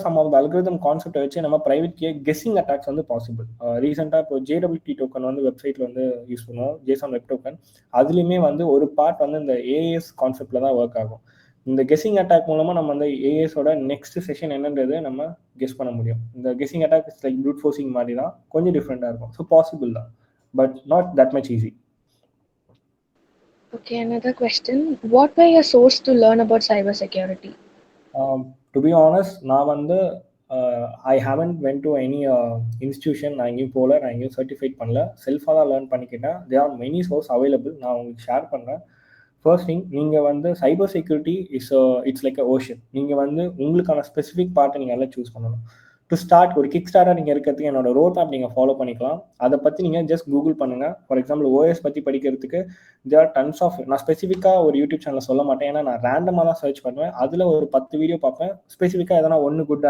Some of the algorithm கான்செப்டை வச்சு நம்ம பிரைவேட் கே கெஸ்ஸிங் அட்டாக்ஸ் வந்து பாசிபிள். ரீசெண்டாக இப்போ JWT டோக்கன் வந்து வெப்சைட்டில் வந்து யூஸ் பண்ணுவோம், ஜேசன் வெப் டோக்கன். அதுலேயுமே வந்து ஒரு பார்ட் வந்து இந்த ஏஎஸ் கான்செப்டில் தான் ஒர்க் ஆகும். இந்த கெஸ்ஸிங் அட்டாக் மூலமாக நம்ம அந்த ஏஎஸோட நெக்ஸ்ட் செஷன் என்னன்றது நம்ம கெஸ் பண்ண முடியும். இந்த guessing attack is like brute forcing மாதிரி தான், கொஞ்சம் டிஃப்ரெண்ட்டாக இருக்கும். ஸோ பாசிபிள் தான், but not that much easy. Okay, another question. What were your source to learn about cybersecurity? To be honest, நான் வந்து ஐ haven't went to any institution. நான் எங்கேயும் போகல, நான் எங்கேயும் சர்டிஃபைட் பண்ணல, செல்ஃபாக தான் லேர்ன் பண்ணிக்கிட்டேன். There are many source available, நான் உங்களுக்கு ஷேர் பண்ணுறேன். ஃபர்ஸ்ட் திங், நீங்கள் வந்து cyber security it's like a ocean. நீங்கள் வந்து உங்களுக்கான ஸ்பெசிஃபிக் பார்ட்டை நீங்கள் எல்லாம் சூஸ் பண்ணணும். டு ஸ்டார்ட் ஒரு கிக் ஸ்டார்டாக நீங்கள் இருக்கிறதுக்கு என்னோட ரோட் மேப் நீங்கள் ஃபாலோ பண்ணிக்கலாம். அதை பற்றி நீங்கள் ஜஸ்ட் கூகுள் பண்ணுங்கள். ஃபார் எக்ஸாம்பிள் ஓஎஸ் பற்றி படிக்கிறதுக்கு தேர் ஆர் டன்ஸ் ஆஃப், நான் ஸ்பெசிஃபிக்காக ஒரு யூடியூப் சேனலில் சொல்ல மாட்டேன், ஏன்னா நான் ரேண்டமாக தான் சர்ச் பண்ணுவேன். அதில் ஒரு 10 வீடியோ பார்ப்பேன், ஸ்பெசிஃபிக்காக எதனா ஒன்று குட்